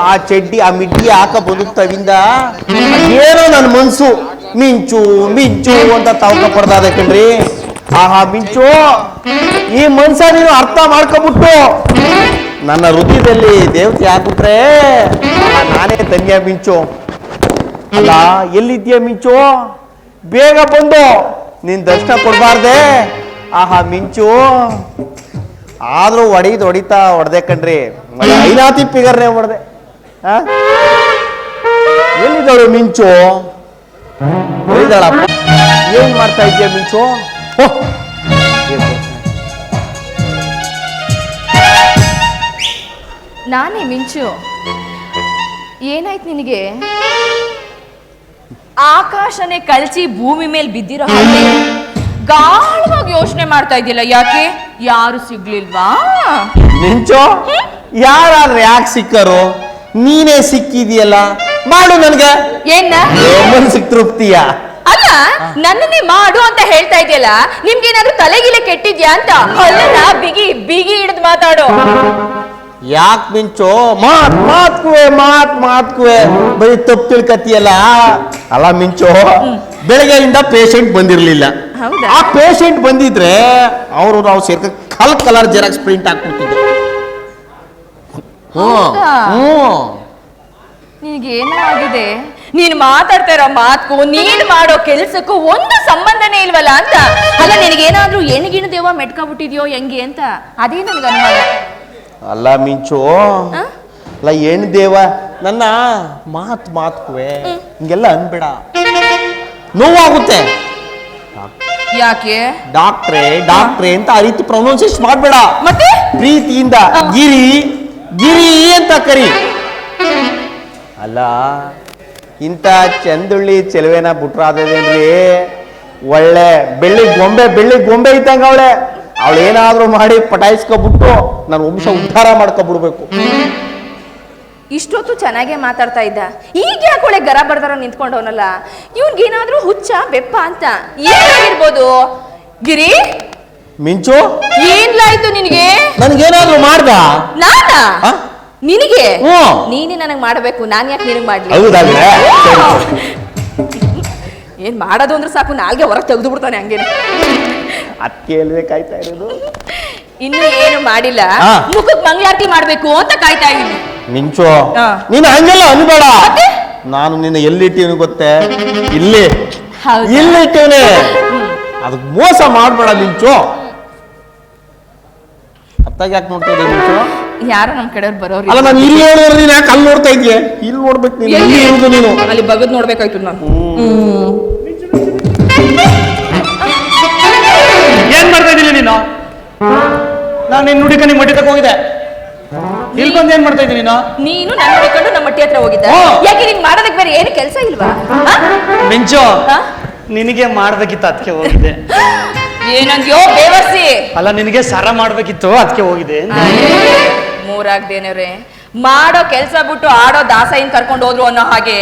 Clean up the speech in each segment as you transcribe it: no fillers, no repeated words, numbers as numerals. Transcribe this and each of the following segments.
ಆ ಚಡ್ಡಿ ಆ ಮಿಡ್ಡಿ ಹಾಕ ಬದುಕ್ತವಿಂದ ಏನೋ ನನ್ನ ಮನ್ಸು ಮಿಂಚು ಮಿಂಚು ಅಂತ ತವಕ ಪಡ್ದಾದೆ ಕಣ್ರಿ. ಆಹಾ ಮಿಂಚು, ಈ ಮನ್ಸ ನೀನು ಅರ್ಥ ಮಾಡ್ಕೊಬಿಟ್ಟು ನನ್ನ ಹೃದಯದಲ್ಲಿ ದೇವತೆ ಆಗ್ಬಿಟ್ರೆ ನಾನೇ ಧನ್ಯ ಮಿಂಚು. ಅಲ್ಲ ಎಲ್ಲಿದ್ಯಾ ಮಿಂಚು, ಬೇಗ ಬಂದು ನೀನ್ ದರ್ಶನ ಕೊಡ್ಬಾರ್ದೆ. ಆಹಾ ಮಿಂಚು, ಆದ್ರೂ ಹೊಡೆದೆ ಕಣ್ರಿ, ಐನಾತಿ ಪಿಗರ್ನೆ ಹೊಡೆದೆ. ಎಲ್ಲಿದ್ದಾಳು ಮಿಂಚು? ಎಲ್ಲಿದ್ದಾಳಪ್ಪ? ಏನ್ ಮಾಡ್ತಾ ಇದ್ಯಾ ಮಿಂಚು? ನಾನೇ ಮಿಂಚು. ಏನಾಯ್ತು ನಿನಗೆ? ಆಕಾಶನೇ ಕಳಚಿ ಭೂಮಿ ಮೇಲೆ ಬಿದ್ದಿರೋ ಹಾಗೆ ಗಾಢವಾಗಿ ಯೋಚನೆ ಮಾಡ್ತಾ ಇದೆಯಲ್ಲ, ಯಾಕೆ? ಯಾರು ಸಿಗ್ಲಿಲ್ವಾ? ಮಿಂಚು, ಯಾರಾದ್ರೂ ಯಾಕೆ ಸಿಕ್ಕರು? ನೀನೇ ಸಿಕ್ಕಿದೆಯಲ್ಲ, ಮಾಡು ನನ್ಗೆ. ಏನ ಮನ್ಸಿಗೆ ತೃಪ್ತಿಯ? ಅಲ್ಲ, ನನ್ನನ್ನೇ ಮಾಡು ಅಂತ ಹೇಳ್ತಾ ಇದೆಯಲ್ಲ, ನಿಮ್ಗೇನಾದ್ರೂ ತಲೆಗಿಲೆ ಕೆಟ್ಟಿದ್ಯಾ ಅಂತ? ಅಲ್ಲ, ಬಿಗಿ ಬಿಗಿ ಹಿಡಿದು ಮಾತಾಡು. ಯಾಕೆ ಮಿಂಚು ಮಾತ್ಕುವೆ ಬರೀ ತಪ್ಪು ತಿಳ್ಕತಿಯಲ್ಲ. ಅಲ್ಲ ಮಿಂಚು, ಬೆಳಗ್ಗೆಯಿಂದ ಪೇಷಂಟ್ ಬಂದಿರ್ಲಿಲ್ಲ. ಆ ಪೇಷಂಟ್ ಬಂದಿದ್ರೆ ನಾವು ಸೇರ್ಕ ಕಲರ್ ಜೆರಾಕ್ಸ್ ಪ್ರಿಂಟ್ ಹಾಕ್ಬಿಡ್ತಿದ್ದೆ. ನಿನಗೇನೋ ಆಗಿದೆ. ನೀನು ಮಾತಾಡ್ತಾ ಇರೋ ಮಾತ್ಕು ನೀನು ಮಾಡೋ ಕೆಲ್ಸಕ್ಕೂ ಒಂದು ಸಂಬಂಧನೇ ಇಲ್ವಲ್ಲ ಅಂತ. ಅಲ್ಲ, ನಿನಗೇನಾದ್ರೂ ಹೆಣ್ಗಿಣ ದೇವ ಮೆಟ್ಕೊಬಿಟ್ಟಿದ್ಯೋ ಹೆಂಗೆ ಅಂತ, ಅದೇ ನನಗೆ ಅನುಮಾನ. ಅಲ್ಲ ಮಿಂಚು, ಅಲ್ಲ ಹೆಣ್ ದೇವ ನನ್ನ ಮಾತ್ಕುವೆ ಹಿಂಗೆಲ್ಲ ಅನ್ಬೇಡ, ನೋವಾಗುತ್ತೆ. ಯಾಕೆ? ಡಾಕ್ಟ್ರೆ ಅಂತ ಆ ರೀತಿ ಪ್ರೊನೌನ್ಸಿಯೇಷನ್ ಮಾಡ್ಬೇಡ. ಮತ್ತೆ ಪ್ರೀತಿಯಿಂದ ಗಿರಿ ಅಂತ ಕರಿ. ಅಲ್ಲ, ಇಂಥ ಚಂದುಳ್ಳಿ ಚೆಲುವೆನ ಬಿಟ್ರಾದೇನ್ರಿ, ಒಳ್ಳೆ ಬೆಳ್ಳಿ ಗೊಂಬೆ ಇದ್ದಂಗ ಅವಳೇನಾದ್ರೂ ಮಾಡಿ ಪಟಾಯಿಸ್ಕೊಬಿಟ್ಟು ನನ್ನ ವಂಶ ಉದ್ಧಾರ ಮಾಡ್ಕೊಬಿಡ್ಬೇಕು. ಇಷ್ಟೊತ್ತು ಚೆನ್ನಾಗೇ ಮಾತಾಡ್ತಾ ಇದ್ದ, ಈಗ ಯಾಕೆ ಒಳ್ಳೆ ಗರ ಬರ್ದಾರ ನಿಂತ್ಕೊಂಡವನಲ್ಲ? ಇವ್ನಿಗೇನಾದ್ರೂ ಹುಚ್ಚ ಬೆಪ್ಪ ಅಂತ ಏನಾಗಿರ್ಬೋದು? ಗಿರಿ ಮಿಂಚು, ಏನ್ಲಾಯ್ತು ನಿನಗೆ? ನನ್ಗೇನಾದ್ರೂ ಮಾಡ್ದ? ನಾನಾ? ನಿನಗೆ? ನೀನೇ ನನಗ್ ಮಾಡಬೇಕು, ನಾನ್ ಯಾಕೆ ನಿನಗ್ ಮಾಡ್ಲಿ? ಏನ್ ಮಾಡೋದು ಅಂದ್ರೆ ಸಾಕು, ನಾಲ್ಗೆ ಹೊರಗೆ ತೆಗೆದು ಬಿಡ್ತಾನೆ ಹಂಗೇನೆ. ಅದಕ್ಕೆ ಅಲ್ವೇ ಕಾಯ್ತಾ ಇರೋದು. ಇನ್ನು ಏನು ಮಾಡಿಲ್ಲ, ಮುಖಕ್ಕೆ ಮಂಗಳಾರತಿ ಮಾಡ್ಬೇಕು ಅಂತ ಕಾಯ್ತಾ ಇದ್ದೀನಿ. ಮಿಂಚು, ನೀನು ಹಂಗೆಲ್ಲ ಅನ್ಬೇಡ. ನಾನು ನಿನ್ನ ಎಲ್ಲಿಟ್ಟಿವ್ನು ಗೊತ್ತೇ? ಇಲ್ಲಿಟ್ಟಿವ್ನೆ. ಅದಕ್ಕೆ ಮೋಸ ಮಾಡ್ಬೇಡ ಮಿಂಚು. ಅತ್ತಾಗ ಯಾಕೆ ನೋಡ್ತಾ ಇದ್ದೆ ಮಿಂಚು? ಯಾರೋ ನಮ್ ಕಡೆಯವ್ರು ಬರೋರು. ಅಲ್ಲ, ನಾನು ಇಲ್ಲಿ ನೋಡಿದ್ರೆ ನೀನು ಯಾಕೆ ಅಲ್ಲಿ ನೋಡ್ತಾ ಇದ್ಯೆ? ಇಲ್ಲಿ ನೋಡ್ಬೇಕು ನೀನು. ಅಲ್ಲಿ ಬಗದ್ ನೋಡ್ಬೇಕಾಯ್ತು ನಾನು. ಏನ್ ಮಾಡ್ತಾ ಇದ್ದೀನಿ ನೀನು? ನಾನು ನಿನ್ನ ನುಡಿಕ ನಿಮ್ಮ ಮಟ್ಟಿ ತಕ ಹೋಗಿದ್ದೆ. ಇಲ್ಲಿ ಬಂದು ಏನ್ ಮಾಡ್ತಾ ಇದ್ದೀನಿ ನೀನು ನನ್ನ ಹುಡುಕೊಂಡು ನಮ್ಮ ಮಟ್ಟಿ ಹತ್ರ ಹೋಗಿದ್ದ. ಯಾಕೆ ನಿನ್ ಮಾಡೋದಕ್ಕೆ ಬೇರೆ ಏನು ಕೆಲಸ ಇಲ್ವಾ? ಮಿಂಚು, ನಿನಗೆ ಮಾಡ್ಬೇಕಿತ್ತು, ಅದಕ್ಕೆ ಹೋಗಿದ್ದೆ. ಏನಂದ್ಯೋ ಬೇವರ್ಸಿ? ಅಲ್ಲ, ನಿನಗೆ ಸರ ಮಾಡ್ಬೇಕಿತ್ತು, ಅದಕ್ಕೆ ಹೋಗಿದೆ. ಮೂರಾಗ್ದೇನವ್ರೆ, ಮಾಡೋ ಕೆಲ್ಸ ಬಿಟ್ಟು ಆಡೋ ದಾಸೈನ್ ಕರ್ಕೊಂಡು ಹೋದ್ರು ಅನ್ನೋ ಹಾಗೆ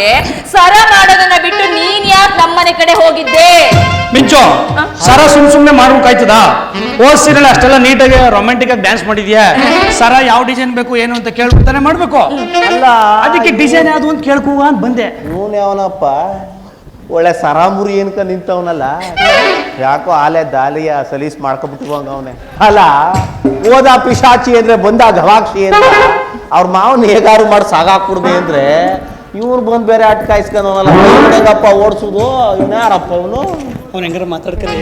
ಸರ ಮಾಡೋದನ್ನ ಬಿಟ್ಟು ನೀನ್ ಯಾಕೆ ನಮ್ಮನೆ ಕಡೆ ಹೋಗಿದ್ದೆ? ಮಿಂಚು, ಸರ ಸುಮ್ನೆ ಮಾಡ್ಬೇಕಾಯ್ತದ? ಓದ್ಸಿರಲ್ಲ, ಅಷ್ಟೆಲ್ಲ ನೀಟಾಗಿ ರೊಮ್ಯಾಂಟಿಕ್ ಆಗಿ ಡ್ಯಾನ್ಸ್ ಮಾಡಿದ್ಯಾ. ಸರ ಯಾವ ಡಿಸೈನ್ ಬೇಕು ಏನು ಅಂತ ಕೇಳ್ಬಿಡ್ತಾನೆ ಮಾಡ್ಬೇಕು. ಅಲ್ಲ, ಅದಕ್ಕೆ ಡಿಸೈನ್ ಯಾವ್ದು ಅಂತ ಕೇಳ್ಕೋ ಅಂತ ಬಂದೆ. ಇವನು ಯಾವನಪ್ಪ ಒಳ್ಳೆ ಸರಾಮುರಿ ಏನ್ಕ ನಿಂತವನಲ್ಲ, ಯಾಕೋ ಆಲೆ ದಾಲಿಯ ಸಲೀಸ್ ಮಾಡ್ಕೊಬಿಟ್ಟುವಂಗ ಅವನೇ. ಅಲ್ಲ, ಓದ ಪಿಶಾಚಿ ಅಂದ್ರೆ ಬಂದ ಗವಾಕ್ಷಿ ಅಂತ ಅವ್ರ ಮಾವನ್ ಹೇಗಾರು ಮಾಡಿ ಸಾಗಾಕ್ಬಿಡ್ದೆ ಅಂದ್ರೆ ಇವ್ರು ಬಂದ್ ಬೇರೆ ಆಟ ಕಾಯಿಸ್ಕೊಂಡವನಲ್ಲ. ಹೆಂಗಪ್ಪ ಓಡಿಸುದು? ಇನ್ಯಾರಪ್ಪ ಅವನು? ಅವ್ನು ಹೆಂಗಾರ ಮಾತಾಡ್ಕರಿ.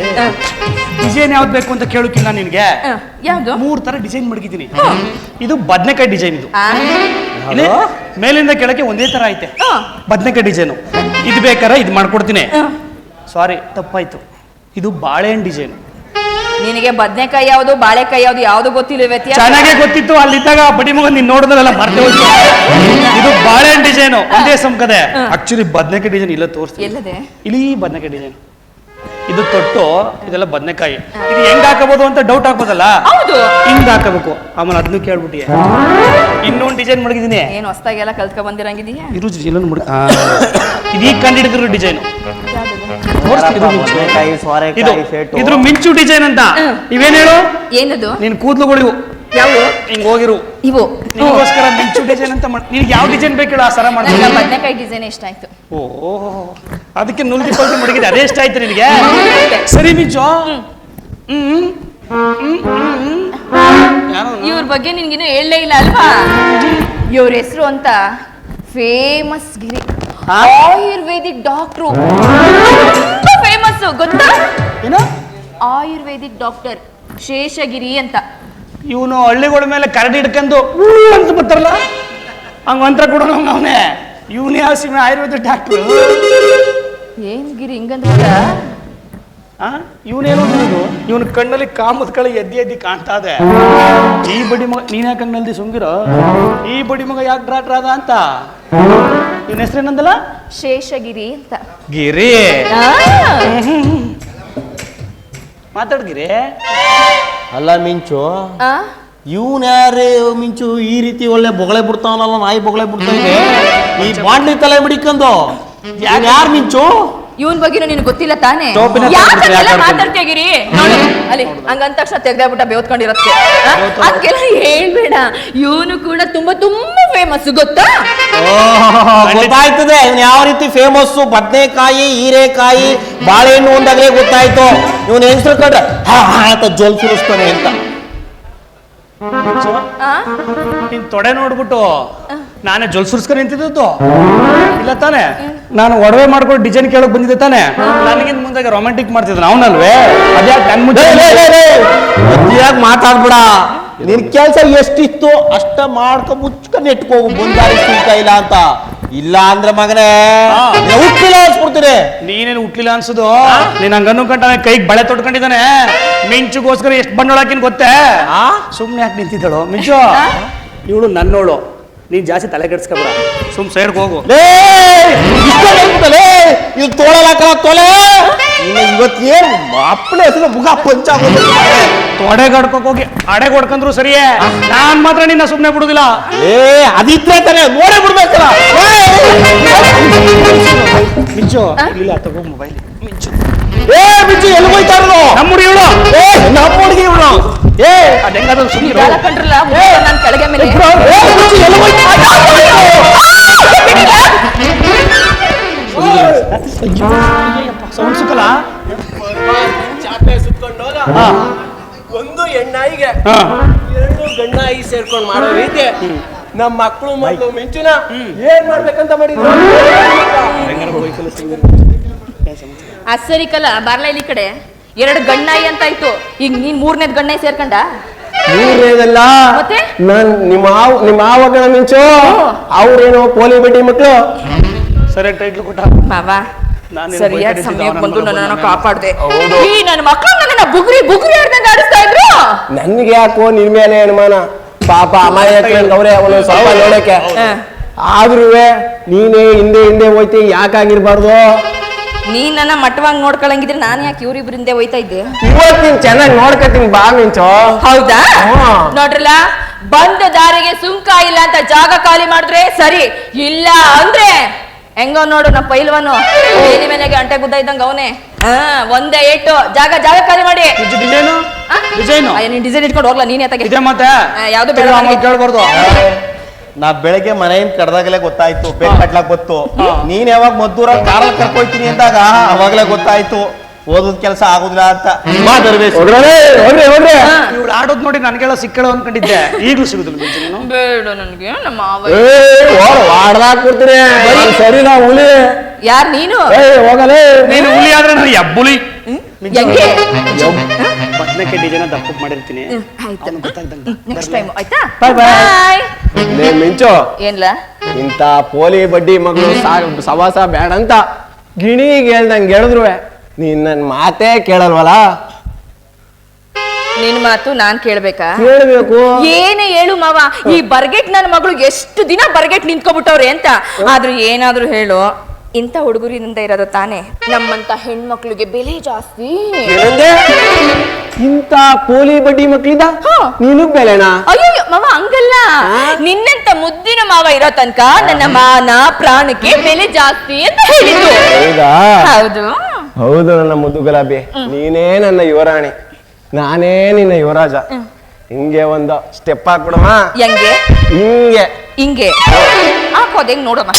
ಡಿಸೈನ್ ಯಾವ್ದು ಬೇಕು ಅಂತ ಕೇಳಕ್ಕಿಲ್ಲ ನಿನ್ಗೆ. ಯಾವ್ದು? 3 ತರ ಡಿಸೈನ್ ಮಡಗಿದ್ದೀನಿ. ಇದು ಬದ್ನೆಕಾಯಿ ಡಿಸೈನ್. ಇದು ಮೇಲಿಂದ ಕೆಳಕ್ಕೆ ಒಂದೇ ತರ ಐತೆ ಬದ್ನೆಕಾಯಿ ಡಿಸೈನು. ಇದು ಬೇಕಾರೆ ಇದು ಮಾಡ್ಕೊಡ್ತೀನಿ. ಸಾರಿ, ತಪ್ಪಾಯ್ತು. ಇದು ಬಾಳೆಹಣ್ಣು ಡಿಸೈನ್. ನಿನಗೆ ಬದ್ನೆಕಾಯಿ ಯಾವ್ದು ಬಾಳೆಕಾಯಿ ಯಾವ್ದು ಗೊತ್ತಿಲ್ಲ ವ್ಯತ್ಯಾಸ? ಚೆನ್ನಾಗೇ ಗೊತ್ತಿತ್ತು, ಅಲ್ಲಿದ್ದಾಗ ಬಡಿ ಮಗ ನೀನ್ ನೋಡಿದ್ರಲ್ಲ ಮರ್ತೆ ಹೋಯ್ತು. ಇದು ಬಾಳೆಹಣ್ಣು ಡಿಸೈನು, ಒಂದೇ ಸಂಕದೆ. ಆಕ್ಚುಲಿ ಬದ್ನೆಕಾಯಿ ಡಿಸೈನ್ ಇಲ್ಲ ತೋರಿಸ್ತೀನಿ. ಎಲ್ಲದೆ? ಇಲ್ಲಿ ಬದ್ನೆಕಾಯಿ ಡಿಸೈನ್. ಇದು ತೊಟ್ಟು, ಇದೆಲ್ಲ ಬದ್ನೆಕಾಯಿ. ಇದು ಹೆಂಗ್ ಹಾಕಬಹುದು ಅಂತ ಡೌಟ್ ಹಾಕ್ಬೋದಲ್ಲ? ಹಿಂಗ್ ಹಾಕಬೇಕು. ಆಮೇಲೆ ಅದನ್ನು ಕೇಳ್ಬಿಟ್ಟಿಯೆ. ಇನ್ನೊಂದು ಡಿಸೈನ್ ಮಡಗಿದ್ದೀನಿ. ಏನು ಹೊಸದಾಗೆಲ್ಲ ಕಲ್ತ್ಕೊ ಬಂದಿರಂಗಿದೀಯಾ? ಇದು ಈಗ ಕಂಡಿಡಿದ್ರು ಡಿಸೈನ್. ಸೋರೆಕಾಯಿ, ಇದ್ರ ಮಿಂಚು ಡಿಸೈನ್ ಅಂತ. ಇವೇನ್ ಹೇಳು? ಏನದು? ನಿನ್ ಕೂದಲುಗಳು ಯಾವ ಹಿಂಗ್ ಹೋಗಿರು ಇವು ನಿಮಗೋಸ್ಕರ ಮಿಂಚು ಡಿಸೈನ್ ಅಂತ ನಿನ್ಗೆ ಯಾವ ಡಿಸೈನ್ ಬೇಕು ಹೇಳು ಆ ಸರ ಮಾಡ್ತೀನಿ. ನನಗೆ ಬದನೆಕಾಯಿ ಡಿಸೈನ್ ಇಷ್ಟ ಆಯ್ತು. ಓ ಅದಕ್ಕೆ ನುಲ್ಗಿ ಪಲ್ಟಿ ಮಡಗಿದೆ, ಅದೇ ಇಷ್ಟ ಆಯ್ತು ನಿನಗೆ? ಸರಿ ಮಿಂಚು. ಇವ್ರ ಬಗ್ಗೆ ನಿನ್ಗಿನ್ನೂ ಹೇಳಲೇ ಇಲ್ಲ ಅಲ್ವಾ? ಇವ್ರ ಹೆಸರು ಅಂತ ಫೇಮಸ್ ಗಿರಿ ಆಯುರ್ವೇದಿಕ್ ಡಾಕ್ಟ್ರು, ಫೇಮಸ್ ಗೊತ್ತಾ? ಏನೋ ಆಯುರ್ವೇದಿಕ್ ಡಾಕ್ಟರ್ ಶೇಷಗಿರಿ ಅಂತ. ಇವನು ಹಳ್ಳಿಗಳ ಮೇಲೆ ಕರಡಿ ಹಿಡ್ಕೊಂಡು ಅಂತ ಬರ್ತಾರಲ್ಲ ಹಂಗ ಮಂತ್ರ ಕೊಡೋಣ ಅವನೇ. ಇವನೇ ಸಿಮೆ ಆಯುರ್ವೇದ ಡಾಕ್ಟ್ರು. ಏನ್ ಗಿರಿ ಹಿಂಗಂದ್ರ? ಇವನೇನು ಇವನ ಕಣ್ಣಲ್ಲಿ ಕಾಮದ ಕಳೆ ಎದ್ದಿ ಕಾಣ್ತಾ ಇದೆ. ಈ ಬಡಿ ಮಗ ನೀನ್ ಯಾಕೆ ಹಂಗಲ್ದಿ ಸುಮ್ಗಿರೋ? ಈ ಬಡಿ ಮಗ ಯಾಕೆ ಡಾಕ್ಟರ್ ಆದ ಅಂತ. ಇವನ ಹೆಸರೇನಂದಲ್ಲ? ಶೇಷಗಿರಿ ಅಂತ. ಗಿರಿ ಮಾತಾಡ್ಗಿರಿ. ಅಲ್ಲ ಮಿಂಚು, ಇವನ್ ಯಾರೇ ಮಿಂಚು ಈ ರೀತಿ ಒಳ್ಳೆ ಬೊಗಳೆ ಬಿಡ್ತಾವನಲ್ಲ, ನಾಯಿ ಬೊಗಳೆ ಬಿಡ್ತಾ ಇದೆ ಈ ಬಾಂಡ್ಲಿ ತಲೆ ಬಿಡಿಕೊಂಡು. ಯಾರು ಮಿಂಚು? ಇವನ್ ಬಗ್ಗೆ ನಿನಗೆ ಗೊತ್ತಿಲ್ಲ ತಾನೇ? ಟೋಪಿನ ಮಾತಾಡ್ತೀಯ ಗಿರಿ? ನೋಡು ಅಲ್ಲಿ ಹಂಗಂದ ತಕ್ಷಣ ತೆಗ್ದಾಬಿಟ್ಟ ಬೇವತ್ಕೊಂಡಿರತ್ತೆ. ಅದಕ್ಕೆಲ್ಲ ಹೇಳ್ಬೇಡ. ಇವನು ಕೂಡ ತುಂಬಾ ತುಂಬಾ ಫೇಮಸ್ ಗೊತ್ತಾ? ಗೊತ್ತಾಯ್ತದೆ ಇವನ್ ಯಾವ ರೀತಿ ಫೇಮಸ್. ಬದನೆಕಾಯಿ, ಹೀರೆಕಾಯಿ, ಬಾಳೆಹಣ್ಣು ಒಂದಾಗ್ಲೇ ಗೊತ್ತಾಯ್ತು. ಇವನ್ ಹೆಂಗ್ಸ್ರು ಕಂಡ್ರೆ ಅಂತ ಜೋಲ್ ಸುರಿಸ್ತಾನೆ ಅಂತ. ನಿನ್ ತೊಡೆ ನೋಡ್ಬಿಟ್ಟು ನಾನೇ ಜೊಲ್ಸುರ್ಸ್ಕೊಂಡು ನಿಂತಿದ್ದು ಇಲ್ಲ ತಾನೆ? ನಾನು ಒಡವೆ ಮಾಡ್ಕೊಂಡು ಡಿಸೈನ್ ಕೇಳಕ್ ಬಂದಿದ್ದೆ ತಾನೆ? ನನಗಿಂತ ಮುಂದೆ ರೊಮ್ಯಾಂಟಿಕ್ ಮಾಡ್ತಿದ್ದ ಅವನಲ್ವೇ? ಅದ್ಯಾಕೆ ನನ್ ಮುಂಚೆ ಮಾತಾಡ್ಬಿಡ. ನಿನ್ ಕೆಲ್ಸ ಎಷ್ಟಿತ್ತು ಅಷ್ಟ ಮಾಡ್ಕೊ ಮುಚ್ಕೊಂಡು ಇಟ್ಕೋಗು. ಬಂದಾರಿ ಸಿಗ್ತಾ ಇಲ್ಲ ಅಂತ. ಇಲ್ಲ ಅಂದ್ರೆ ಮಗನೇ ಹುಟ್ಟಿಲ್ಲ ಅನ್ಸ್ಬಿಡ್ತೀನಿ. ನೀನೇನು ಹುಟ್ಲಿಲ್ಲ ಅನ್ಸುದು? ನೀನ್ ಹಂಗನ್ನು ಕಂಡ ಕೈಗೆ ಬಳೆ ತೊಟ್ಕೊಂಡಿದ್ದಾನೆ. ಮಿಂಚುಗೋಸ್ಕರ ಎಷ್ಟು ಬಂಡೋಳಾಕಿನ್ ಗೊತ್ತೇ? ಸುಮ್ನೆ ಯಾಕೆ ನಿಂತಿದ್ದಳು ಮಿಂಚು? ಇವಳು ನನ್ನೋಳು. ನೀನ್ ಜಾಸ್ತಿ ತಲೆ ಕೆಡ್ಸ್ಕೊಬೇಡ, ಸುಮ್ ಸೈಡ್ಗೆ ಹೋಗು. ಇದು ತೋಳಲಾಕ ತೊಲೆ ಇವತ್ತೇನು ಅಪ್ಪಳೆ ಹೆಸರು ಮುಖ ಪಂಚಾಗೋದು. ತೊಡೆ ಗಡ್ಕೋಕ್ ಹೋಗಿ ಅಡೆಗೆ ಹೊಡ್ಕಂದ್ರು ಸರಿಯೇ, ನಾನ್ ಮಾತ್ರ ನಿನ್ನ ಸುಮ್ನೆ ಬಿಡುದಿಲ್ಲ. ಅದಿದ್ರೆ ತಾನೆ ನೋಡೇ ಬಿಡ್ಬೇಕಲ್ಲ. ಮಿಂಚು ಇಲ್ಲ ತಗೋ ಮೊಬೈಲ್. ಮಿಂಚು ಮಿಂಚು ಎಲ್ಲಿ ಹೋಯ್ತಾ ಇರೋದು? ನಮ್ಮ ಹುಡುಗಿ ಇವಳು, ನಮ್ಮ ಹುಡುಗಿ ಇವಳು. ಅದೆಂಗಾದ್ರೂ ಸುಮ್ಮನೆ ಕಂಡ್ರಲ್ಲ ನಾನು ಕೆಳಗೆ ಮೇಲೆ ಸೌಂಡ್ ಸುಕ್ಕಲ್ಲ. ಚಾಪೆ ಸುತ್ಕೊಂಡು ಒಂದು ಹೆಣ್ಣಾಯಿಗೆ ಎರಡು ಗಂಡಾಯಿ ಸೇರ್ಕೊಂಡು ಮಾಡೋ ರೀತಿ ನಮ್ಮ ಮಕ್ಕಳು ಮಕ್ಕಳು ಮಿಂಚುನ ಏನ್ ಮಾಡ್ಬೇಕಂತ ಮಾಡಿದ್ರು. ಸರಿ ಕಲ ಬರ್ಲ ಇಲ್ಲಿ ಕಡೆ. ಎರಡು ಗಣ್ಣಾಯಿ ಅಂತ ಆಯ್ತು. ಈಗ ನೀನ್ ಮೂರನೇದ್ ಗಣ್ಣಾಯಿ ಸೇರ್ಕೊಂಡ? ಮೂರನೇದಲ್ಲ, ಮತ್ತೆ ನಿಮ್ಮ ಆವಗಣ ಮಿಂಚು ಅವ್ರೇನೋ ಪೋಲಿ ಬಡ್ಡಿ ಮಕ್ಕಳು. ಸರಿಯಾಗಿ ಟೈಟ್ಲು ಕೊಟ್ಟ ಮಾವ ಸರಿಯಾದ ಸಮಯಕ್ಕೆ ಬಂದು ನನ್ನನ್ನು ಕಾಪಾಡ್ದೆ. ಈ ನನ್ನ ಮಕ್ಕಳು ನನ್ನನ್ನ ಬುಗುರಿ ಬುಗುರಿ ಆಡ್ದಂಗೆ ಆಡಿಸ್ತಾ ಇದ್ರು. ನನ್ಗೆ ಯಾಕೋ ನಿನ್ ಮೇಲೆ ಅನುಮಾನ. ಪಾಪ ಅಮ್ಮಾಯಿ ಅವರೇ ಅವನು ಸ್ವಲ್ಪ ನೋಡಕ್ಕೆ. ಆದ್ರೂ ನೀನೇ ಹಿಂದೆ ಹಿಂದೆ ಹೋಯ್ತಿ, ಯಾಕಾಗಿರ್ಬಾರ್ದು? ನೀನ್ ನನ್ನ ಮಟ್ಟವಾಗಿ ನೋಡ್ಕೊಳಂಗಿದ್ರೆ ನಾನು ಯಾಕೆ ಇವ್ರಿಬ್ರು ಹಿಂದೆ ಹೋಯ್ತಾ ಇದ್ದೆ? ಇವತ್ತಿನ ಚೆನ್ನಾಗಿ ನೋಡ್ಕತೀನಿ ಬಾ ಮಿಂಚು. ಹೌದಾ? ನೋಡ್ರಲ್ಲ, ಬಂದ ದಾರಿಗೆ ಸುಂಕ ಇಲ್ಲ ಅಂತ ಜಾಗ ಖಾಲಿ ಮಾಡಿದ್ರೆ ಸರಿ, ಇಲ್ಲ ಅಂದ್ರೆ ಹೆಂಗೋ ನೋಡು ನಮ್ಮ ಪೈಲ್ವನು ಬೇಲಿ ಮನೆಗೆ ಅಂಟೆ ಗುದ್ದ ಇದ್ದಂಗ ಅವನೇ. ಒಂದೇ ಏಟು ಜಾಗ ಖಾಲಿ ಮಾಡಿ. ನೀನ್ ಡಿಸೈನ್ ಇಟ್ಕೊಂಡು ಹೋಗ್ಲಾ ನೀನ್ ಎತ್ತಾಗೆ ಮತ್ತೆ ಯಾವ್ದು ಬೇಡ ಕೇಳ್ಬಾರ್ದು. ನಾ ಬೆಳಗ್ಗೆ ಮನೆಯಿಂದ ಕಡ್ದಾಗಲೇ ಗೊತ್ತಾಯ್ತು ಬೇಗ ಕಟ್ಲಾಕ್ ಗೊತ್ತು. ನೀನ್ ಯಾವಾಗ ಮದ್ದೂರ ಕಾರಲ್ಲಿ ಕರ್ಕೊಯ್ತೀನಿ ಅಂದಾಗ ಅವಾಗಲೇ ಗೊತ್ತಾಯ್ತು ಓದೋದ್ ಕೆಲಸ ಆಗುದಿಲ್ಲ ಅಂತ. ಇವಳು ಆಡೋದ್ ನೋಡಿ ನನ್ಗೆಲ್ಲ ಸಿಕ್ಕಳು ಅನ್ಕೊಂಡಿದ್ದೆ, ಈಗಲೂ ಸಿಗುದಿಲ್ಲ ಮಿಂಚು ನೀನು. ಬೇಡ ನನ್ಗೆ ನಮ್ಮ ಕೊಡ್ತೀನಿ. ಸರಿ ನಾ ಹುಲಿ. ಯಾರ್ ನೀನು? ಹೋಗಲೇ ನೀನು ಹುಲಿ ಆದ್ರೆ ನಾನು ಎಬ್ಬುಲಿ. ಬದನೆಕಾಯಿ ಡಿಸೈನ್ ದಪ್ಪ ಮಾಡಿರ್ತೀನಿ. ನೆಕ್ಸ್ಟ್ ಟೈಮ್ ಆಯ್ತಾ? ಬಾಯ್. ಮಿಂಚು ಏನ್ಲ ಇಂತ ಪೋಲಿ ಬಡ್ಡಿ ಮಗಳು ಸವಾಸ ಬೇಡ ಅಂತ ಗಿಣಿಗೆ ಹೇಳ್ದಂಗೆ ಹೇಳಿದ್ರು ನೀನ್ ನನ್ ಮಾತೇ ಕೇಳಲ್ವಲ್ಲ. ನಿನ್ ಮಾತು ನಾನ್ ಕೇಳ್ಬೇಕಾ? ಕೇಳ್ಬೇಕು. ಏನೇ ಹೇಳು ಮಾವ, ಈ ಬರ್ಗೆಟ್ ನನ್ನ ಮಗಳು ಎಷ್ಟು ದಿನ ಬರ್ಗೆಟ್ ನಿಂತ್ಕೊಬಿಟ್ಟವ್ರೆ ಅಂತ. ಆದ್ರೂ ಏನಾದ್ರೂ ಹೇಳು, ಇಂಥ ಹುಡುಗರಿಂದ ಇರೋದು ತಾನೇ ನಮ್ಮಂತ ಹೆಣ್ಮಕ್ಳಿಗೆ ಬೆಲೆ ಜಾಸ್ತಿ. ಇಂತ ಪೋಲಿ ಬಡ್ಡಿ ಮಕ್ಳಿದ ನೀನು ಬೆಲೆನಾ? ಅಯ್ಯೋ ಮಾವ ಹಂಗಲ್ಲ, ನಿನ್ನಂತ ಮುದ್ದಿನ ಮಾವ ಇರೋ ತನಕ ನನ್ನ ಮಾನ ಪ್ರಾಣಕ್ಕೆ ಬೆಲೆ ಜಾಸ್ತಿ ಅಂತ ಹೇಳಿದ್ದು. ಹೌದು ಹೌದು ನನ್ನ ಮುದ್ದು ಗುಲಾಬಿ, ನೀನೇ ನನ್ನ ಯುವರಾಣಿ, ನಾನೇ ನಿನ್ನ ಯುವರಾಜ. ಹಿಂಗೆ ಒಂದು ಸ್ಟೆಪ್ ಹಾಕ್ಬಿಡಮ್ಮ. ಹೆಂಗೆ ಹಿಂಗೆ ಹಿಂಗೆ ಹಾಕೋದ್ ಹೆಂಗ್ ನೋಡಮ್ಮ.